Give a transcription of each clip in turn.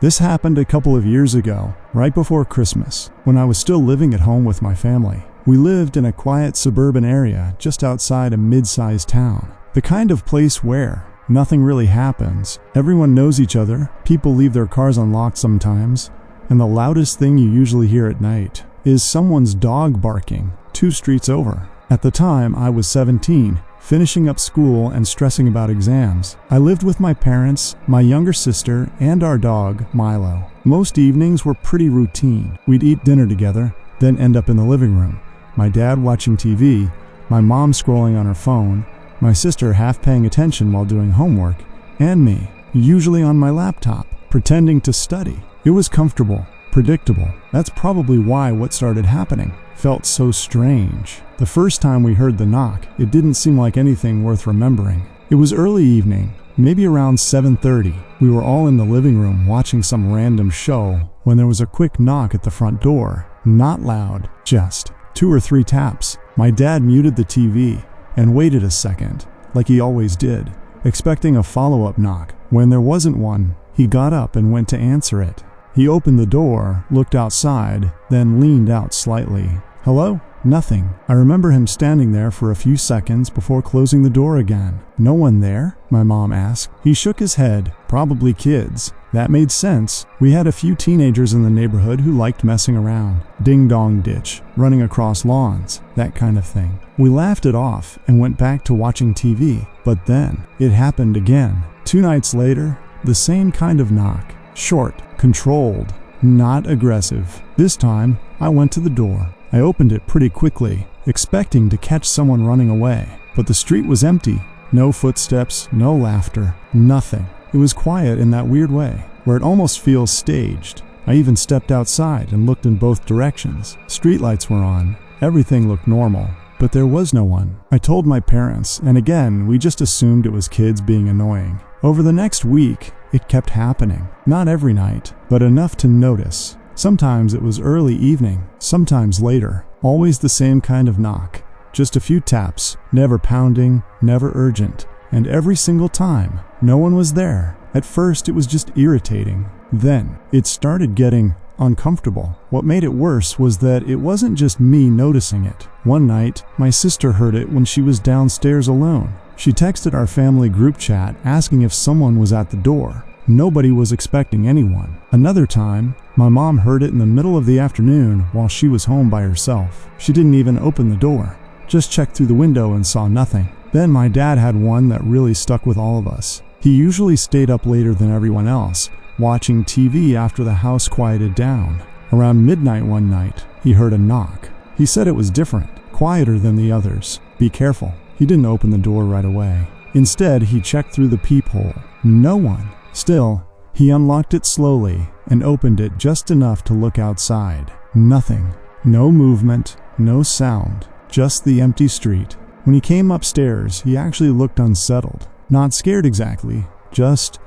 This happened a couple of years ago, right before Christmas, when I was still living at home with my family. We lived in a quiet suburban area just outside a mid-sized town. The kind of place where nothing really happens. Everyone knows each other, people leave their cars unlocked sometimes, and the loudest thing you usually hear at night is someone's dog barking 2 streets over. At the time, I was 17, finishing up school and stressing about exams. I lived with my parents, my younger sister, and our dog, Milo. Most evenings were pretty routine. We'd eat dinner together, then end up in the living room. My dad watching TV, my mom scrolling on her phone, my sister half paying attention while doing homework, and me, usually on my laptop, pretending to study. It was comfortable, predictable. That's probably why what started happening felt so strange. The first time we heard the knock, it didn't seem like anything worth remembering. It was early evening, maybe around 7:30. We were all in the living room watching some random show when there was a quick knock at the front door. Not loud, just 2 or 3 taps. My dad muted the TV and waited a second, like he always did, expecting a follow-up knock. When there wasn't one, he got up and went to answer it. He opened the door, looked outside, then leaned out slightly. "Hello?" Nothing. I remember him standing there for a few seconds before closing the door again. "No one there?" my mom asked. He shook his head. "Probably kids." That made sense. We had a few teenagers in the neighborhood who liked messing around. Ding-dong ditch, running across lawns, that kind of thing. We laughed it off and went back to watching TV. But then, it happened again. 2 nights later, the same kind of knock. Short, controlled, not aggressive. This time, I went to the door. I opened it pretty quickly, expecting to catch someone running away. But the street was empty. No footsteps, no laughter, nothing. It was quiet in that weird way, where it almost feels staged. I even stepped outside and looked in both directions. Streetlights were on. Everything looked normal, but there was no one. I told my parents, and again, we just assumed it was kids being annoying. Over the next week, it kept happening. Not every night, but enough to notice. Sometimes it was early evening, sometimes later. Always the same kind of knock. Just a few taps, never pounding, never urgent. And every single time, no one was there. At first, it was just irritating. Then, it started getting uncomfortable. What made it worse was that it wasn't just me noticing it. One night, my sister heard it when she was downstairs alone. She texted our family group chat asking if someone was at the door. Nobody was expecting anyone. Another time, my mom heard it in the middle of the afternoon while she was home by herself. She didn't even open the door, just checked through the window and saw nothing. Then my dad had one that really stuck with all of us. He usually stayed up later than everyone else, watching TV after the house quieted down. Around midnight one night, he heard a knock. He said it was different, quieter than the others. Be careful. He didn't open the door right away. Instead, he checked through the peephole. No one. Still, he unlocked it slowly and opened it just enough to look outside. Nothing. No movement, no sound, just the empty street. When he came upstairs, he actually looked unsettled. Not scared exactly, just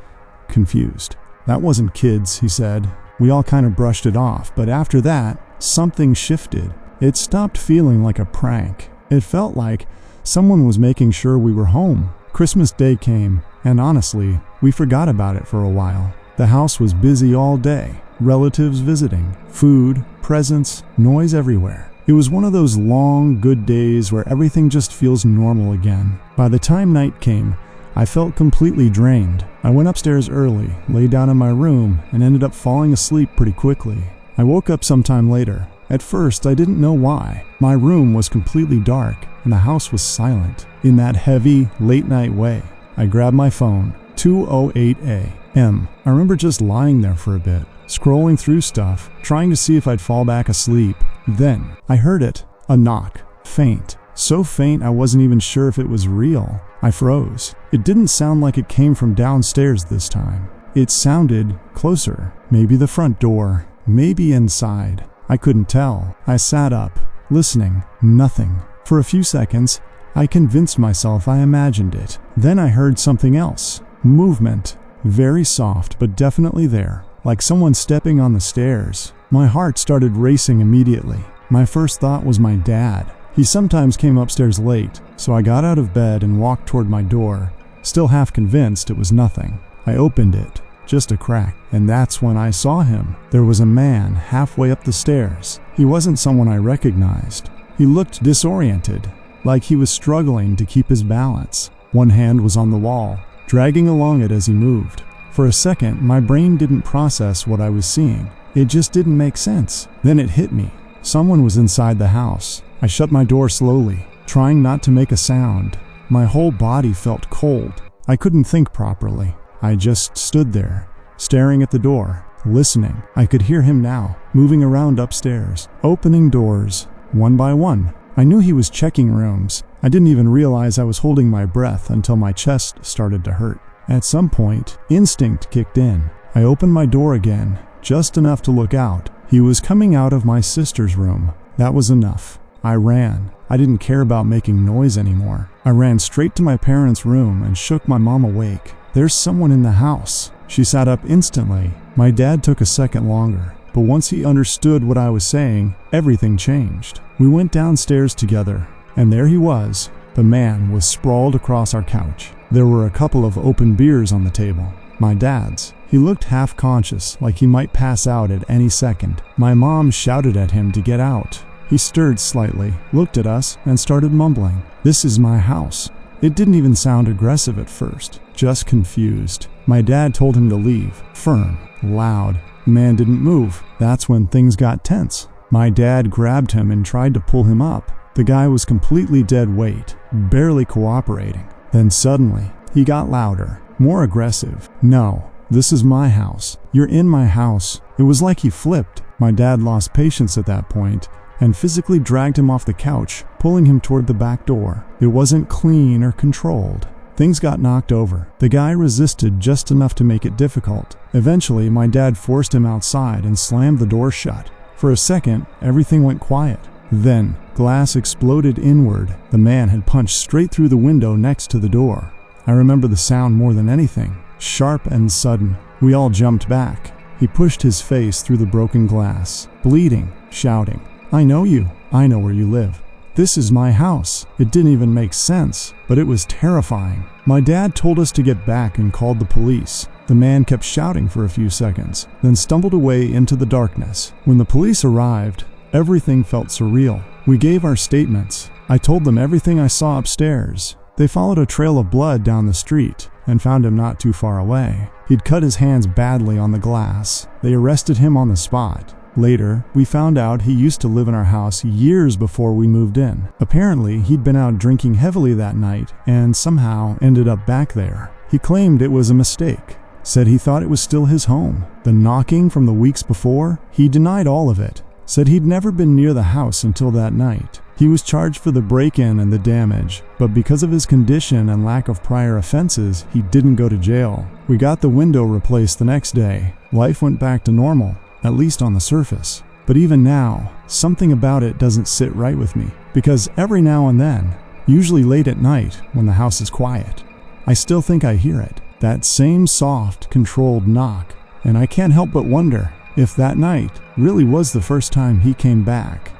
confused. "That wasn't kids," he said. We all kind of brushed it off, but after that, something shifted. It stopped feeling like a prank. It felt like someone was making sure we were home. Christmas Day came, and honestly, we forgot about it for a while. The house was busy all day, relatives visiting, food, presents, noise everywhere. It was one of those long, good days where everything just feels normal again. By the time night came, I felt completely drained. I went upstairs early, lay down in my room, and ended up falling asleep pretty quickly. I woke up sometime later. At first, I didn't know why. My room was completely dark, and the house was silent. In that heavy, late-night way, I grabbed my phone. 2:08 a.m. I remember just lying there for a bit, scrolling through stuff, trying to see if I'd fall back asleep. Then, I heard it. A knock. Faint. So faint I wasn't even sure if it was real. I froze. It didn't sound like it came from downstairs this time. It sounded closer. Maybe the front door. Maybe inside. I couldn't tell. I sat up, listening. Nothing. For a few seconds, I convinced myself I imagined it. Then I heard something else. Movement. Very soft, but definitely there. Like someone stepping on the stairs. My heart started racing immediately. My first thought was my dad. He sometimes came upstairs late, so I got out of bed and walked toward my door, still half convinced it was nothing. I opened it. just a crack. And that's when I saw him. There was a man halfway up the stairs. He wasn't someone I recognized. He looked disoriented, like he was struggling to keep his balance. One hand was on the wall, dragging along it as he moved. For a second, my brain didn't process what I was seeing. It just didn't make sense. Then it hit me. Someone was inside the house. I shut my door slowly, trying not to make a sound. My whole body felt cold. I couldn't think properly. I just stood there, staring at the door, listening. I could hear him now, moving around upstairs, opening doors, one by one. I knew he was checking rooms. I didn't even realize I was holding my breath until my chest started to hurt. At some point, instinct kicked in. I opened my door again, just enough to look out. He was coming out of my sister's room. That was enough. I ran. I didn't care about making noise anymore. I ran straight to my parents' room and shook my mom awake. "There's someone in the house." She sat up instantly. My dad took a second longer, but once he understood what I was saying, everything changed. We went downstairs together, and there he was. The man was sprawled across our couch. There were a couple of open beers on the table. My dad's. He looked half-conscious, like he might pass out at any second. My mom shouted at him to get out. He stirred slightly, looked at us, and started mumbling, "This is my house." It didn't even sound aggressive at first, just confused. My dad told him to leave, firm, loud. The man didn't move. That's when things got tense. My dad grabbed him and tried to pull him up. The guy was completely dead weight, barely cooperating. Then suddenly, he got louder, more aggressive. "No, this is my house. You're in my house." It was like he flipped. My dad lost patience at that point and physically dragged him off the couch, pulling him toward the back door. It wasn't clean or controlled. Things got knocked over. The guy resisted just enough to make it difficult. Eventually, my dad forced him outside and slammed the door shut. For a second, everything went quiet. Then, glass exploded inward. The man had punched straight through the window next to the door. I remember the sound more than anything, sharp and sudden. We all jumped back. He pushed his face through the broken glass, bleeding, shouting, "I know you. I know where you live. This is my house." It didn't even make sense, but it was terrifying. My dad told us to get back and called the police. The man kept shouting for a few seconds, then stumbled away into the darkness. When the police arrived, everything felt surreal. We gave our statements. I told them everything I saw upstairs. They followed a trail of blood down the street and found him not too far away. He'd cut his hands badly on the glass. They arrested him on the spot. Later, we found out he used to live in our house years before we moved in. Apparently, he'd been out drinking heavily that night and somehow ended up back there. He claimed it was a mistake, said he thought it was still his home. The knocking from the weeks before, he denied all of it, said he'd never been near the house until that night. He was charged for the break-in and the damage, but because of his condition and lack of prior offenses, he didn't go to jail. We got the window replaced the next day. Life went back to normal, at least on the surface. But even now, something about it doesn't sit right with me, because every now and then, usually late at night when the house is quiet, I still think I hear it. That same soft, controlled knock, and I can't help but wonder if that night really was the first time he came back.